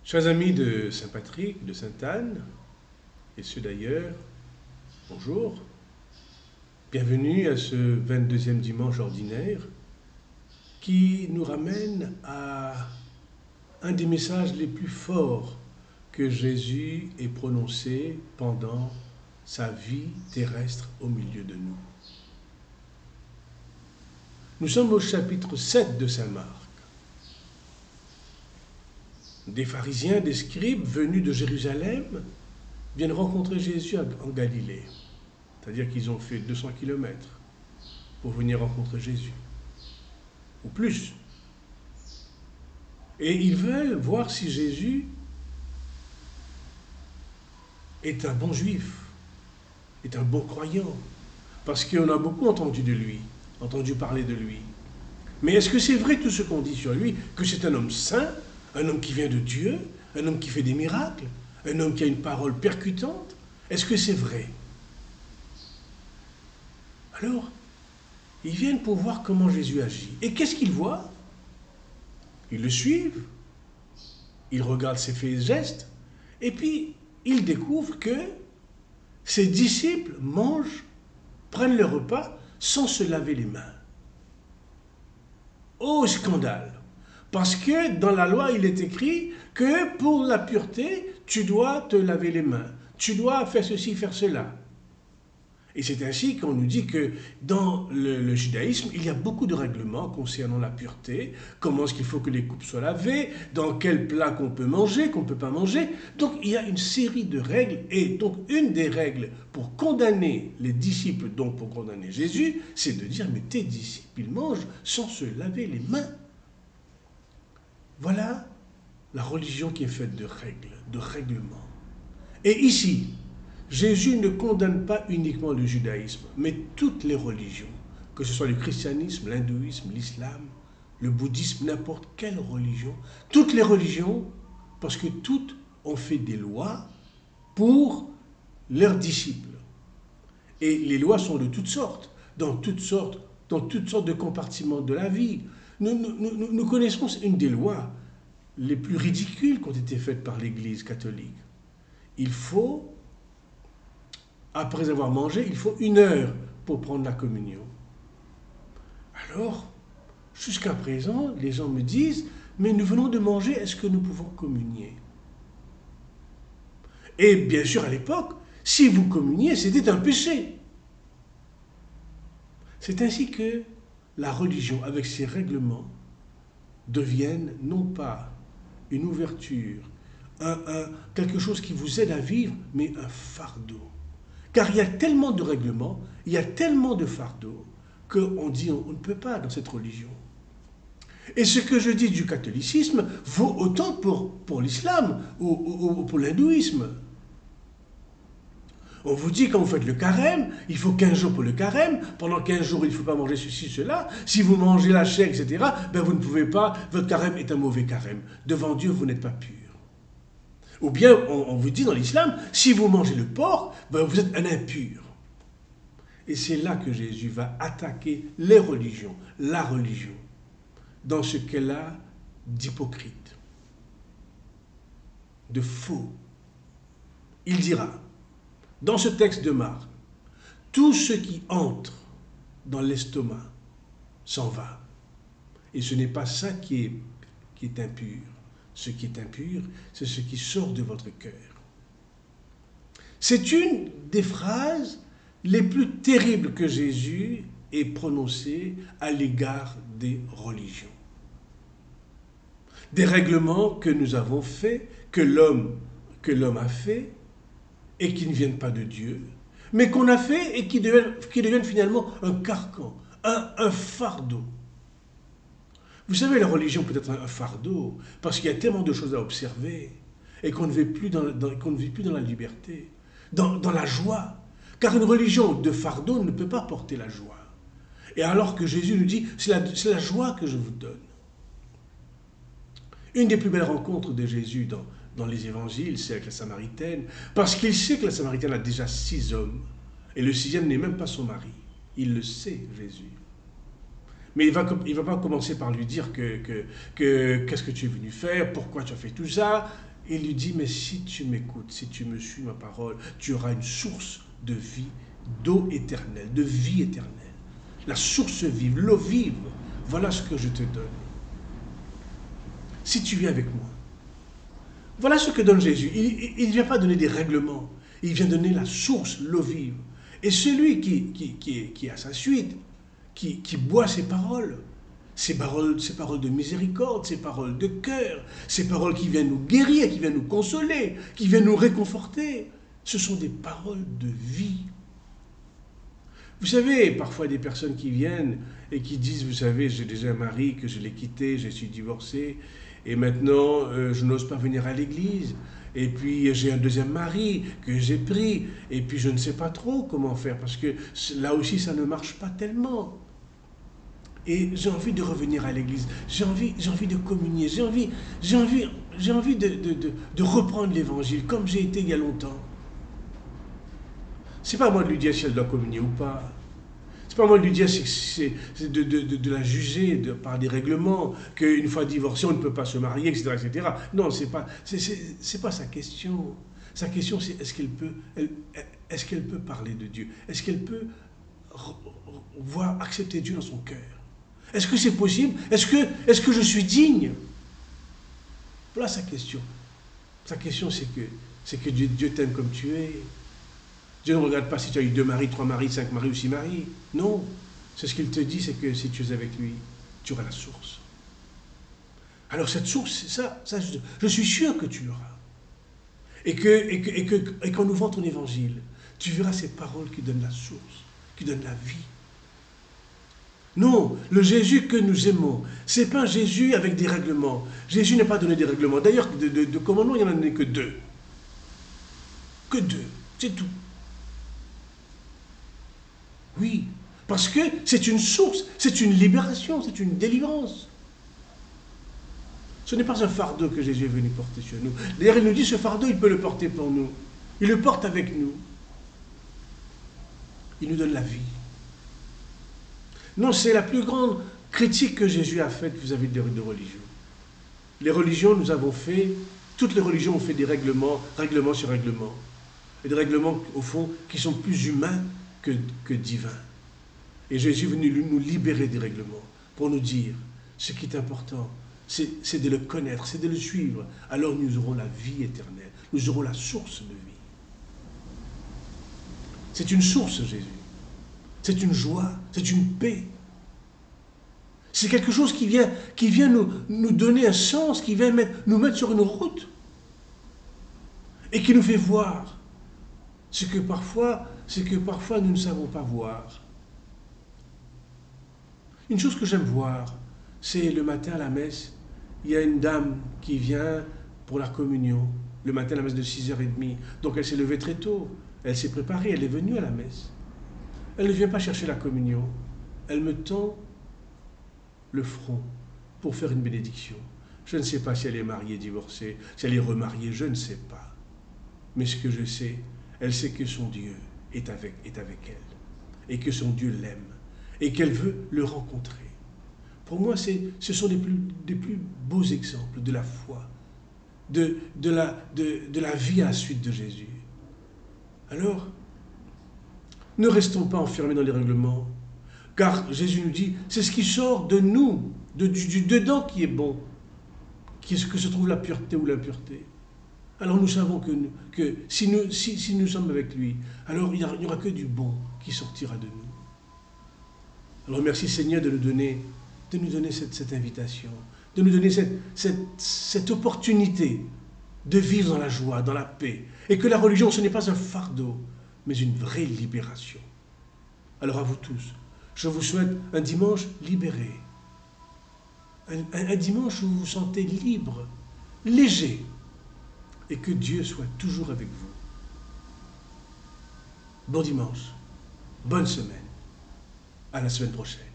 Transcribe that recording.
Chers amis de Saint-Patrick, de Sainte-Anne, et ceux d'ailleurs, bonjour. Bienvenue à ce 22e dimanche ordinaire qui nous ramène à un des messages les plus forts que Jésus ait prononcé pendant sa vie terrestre au milieu de nous. Nous sommes au chapitre 7 de Saint Marc. Des pharisiens, des scribes venus de Jérusalem viennent rencontrer Jésus en Galilée. C'est-à-dire qu'ils ont fait 200 kilomètres pour venir rencontrer Jésus. Ou plus. Et ils veulent voir si Jésus est un bon juif, est un bon croyant. Parce qu'on a beaucoup entendu de lui, entendu parler de lui. Mais est-ce que c'est vrai tout ce qu'on dit sur lui, que c'est un homme saint, un homme qui vient de Dieu, un homme qui fait des miracles, un homme qui a une parole percutante? Est-ce que c'est vrai? Alors, ils viennent pour voir comment Jésus agit. Et qu'est-ce qu'ils voient? Ils le suivent, ils regardent ses faits et gestes, et puis ils découvrent que ses disciples mangent, prennent leur repas sans se laver les mains. Oh, scandale! Parce que dans la loi, il est écrit que pour la pureté, tu dois te laver les mains. Tu dois faire ceci, faire cela. Et c'est ainsi qu'on nous dit que dans le judaïsme, il y a beaucoup de règlements concernant la pureté, comment est-ce qu'il faut que les coupes soient lavées, dans quel plat qu'on peut manger, qu'on ne peut pas manger. Donc il y a une série de règles, et donc une des règles pour condamner les disciples, donc pour condamner Jésus, c'est de dire, mais tes disciples, ils mangent sans se laver les mains. Voilà la religion qui est faite de règles, de règlements. Et ici, Jésus ne condamne pas uniquement le judaïsme, mais toutes les religions, que ce soit le christianisme, l'hindouisme, l'islam, le bouddhisme, n'importe quelle religion, toutes les religions, parce que toutes ont fait des lois pour leurs disciples. Et les lois sont de toutes sortes, dans toutes sortes de compartiments de la vie. Nous connaissons une des lois les plus ridicules qui ont été faites par l'Église catholique. Il faut, après avoir mangé, il faut 1 heure pour prendre la communion. Alors, jusqu'à présent, les gens me disent, mais nous venons de manger, est-ce que nous pouvons communier? Et bien sûr, à l'époque, si vous communiez, c'était un péché. C'est ainsi que la religion, avec ses règlements, deviennent non pas une ouverture, quelque chose qui vous aide à vivre, mais un fardeau. Car il y a tellement de règlements, il y a tellement de fardeaux, qu'on dit on ne peut pas dans cette religion. Et ce que je dis du catholicisme vaut autant pour l'islam ou pour l'hindouisme. On vous dit quand vous faites le carême, il faut 15 jours pour le carême, pendant 15 jours il ne faut pas manger ceci, cela, si vous mangez la chair, etc., ben vous ne pouvez pas, votre carême est un mauvais carême. Devant Dieu, vous n'êtes pas pur. Ou bien on vous dit dans l'islam, si vous mangez le porc, ben vous êtes un impur. Et c'est là que Jésus va attaquer les religions, la religion, dans ce qu'elle a d'hypocrite, de faux. Il dira, dans ce texte de Marc, tout ce qui entre dans l'estomac s'en va. Et ce n'est pas ça qui est impur. Ce qui est impur, c'est ce qui sort de votre cœur. C'est une des phrases les plus terribles que Jésus ait prononcées à l'égard des religions. Des règlements que nous avons faits, que l'homme a fait, et qui ne viennent pas de Dieu, mais qu'on a fait et qui deviennent finalement un carcan, un fardeau. Vous savez, la religion peut être un fardeau, parce qu'il y a tellement de choses à observer, et qu'on ne vit plus dans la liberté, dans la joie. Car une religion de fardeau ne peut pas porter la joie. Et alors que Jésus nous dit, c'est la joie que je vous donne. Une des plus belles rencontres de Jésus dans les évangiles, c'est avec la Samaritaine, parce qu'il sait que la Samaritaine a déjà 6 hommes, et le 6e n'est même pas son mari. Il le sait, Jésus. Mais il va pas commencer par lui dire qu'est-ce que tu es venu faire, pourquoi tu as fait tout ça. il lui dit, mais si tu m'écoutes, si tu me suis ma parole, tu auras une source de vie, d'eau éternelle, de vie éternelle. La source vive, l'eau vive, voilà ce que je te donne. Si tu viens avec moi. Voilà ce que donne Jésus. Il ne vient pas donner des règlements, il vient donner la source, l'eau vive. Et celui qui a sa suite, qui boit ces paroles de miséricorde, ces paroles de cœur, ces paroles qui viennent nous guérir, qui viennent nous consoler, qui viennent nous réconforter, ce sont des paroles de vie. Vous savez, parfois des personnes qui viennent et qui disent, vous savez, j'ai déjà un mari que je l'ai quitté, je suis divorcé, et maintenant je n'ose pas venir à l'église, et puis j'ai un deuxième mari que j'ai pris, et puis je ne sais pas trop comment faire, parce que là aussi ça ne marche pas tellement. Et j'ai envie de revenir à l'église, j'ai envie de communier, j'ai envie de reprendre l'évangile comme j'ai été il y a longtemps. C'est pas à moi de lui dire si elle doit communier ou pas. C'est pas à moi de lui dire de la juger par des règlements, qu'une fois divorcée, on ne peut pas se marier, etc. etc. Non, c'est pas sa question. Sa question, c'est est-ce qu'elle peut parler de Dieu? Est-ce qu'elle peut accepter Dieu dans son cœur? Est-ce que c'est possible? Est-ce que je suis digne? Voilà sa question. Sa question, c'est que Dieu t'aime comme tu es. Dieu ne regarde pas si tu as eu 2 maris, 3 maris, 5 maris ou 6 maris. Non. C'est ce qu'il te dit, c'est que si tu es avec lui, tu auras la source. Alors cette source, ça je suis sûr que tu l'auras. Et qu'en ouvrant ton évangile, tu verras ces paroles qui donnent la source, qui donnent la vie. Non, le Jésus que nous aimons, ce n'est pas un Jésus avec des règlements. Jésus n'a pas donné des règlements. D'ailleurs, de commandements, il n'y en a donné que 2. Que 2, c'est tout. Oui, parce que c'est une source, c'est une libération, c'est une délivrance. Ce n'est pas un fardeau que Jésus est venu porter sur nous. D'ailleurs, il nous dit, ce fardeau, il peut le porter pour nous. Il le porte avec nous. Il nous donne la vie. Non, c'est la plus grande critique que Jésus a faite vis-à-vis des religions. Les religions, nous avons fait, toutes les religions ont fait des règlements sur règlements. Et des règlements, au fond, qui sont plus humains que divins. Et Jésus est venu nous libérer des règlements pour nous dire, ce qui est important, c'est de le connaître, c'est de le suivre. Alors nous aurons la vie éternelle, nous aurons la source de vie. C'est une source, Jésus. C'est une joie, c'est une paix. C'est quelque chose qui vient nous donner un sens, qui vient nous mettre sur une route. Et qui nous fait voir ce que parfois nous ne savons pas voir. Une chose que j'aime voir, c'est le matin à la messe, il y a une dame qui vient pour la communion, le matin à la messe de 6h30. Donc elle s'est levée très tôt, elle s'est préparée, elle est venue à la messe. Elle ne vient pas chercher la communion, elle me tend le front pour faire une bénédiction. Je ne sais pas si elle est mariée, divorcée, si elle est remariée, je ne sais pas. Mais ce que je sais, elle sait que son Dieu est avec elle, et que son Dieu l'aime, et qu'elle veut le rencontrer. Pour moi, ce sont des plus beaux exemples de la foi, de la vie à la suite de Jésus. Alors, ne restons pas enfermés dans les règlements, car Jésus nous dit, c'est ce qui sort de nous, du dedans qui est bon, que se trouve la pureté ou l'impureté. Alors nous savons que si nous sommes avec lui, alors il n'y aura que du bon qui sortira de nous. Alors merci Seigneur de nous donner cette invitation, de nous donner cette opportunité de vivre dans la joie, dans la paix, et que la religion, ce n'est pas un fardeau, mais une vraie libération. Alors à vous tous, je vous souhaite un dimanche libéré, un dimanche où vous vous sentez libre, léger, et que Dieu soit toujours avec vous. Bon dimanche, bonne semaine, à la semaine prochaine.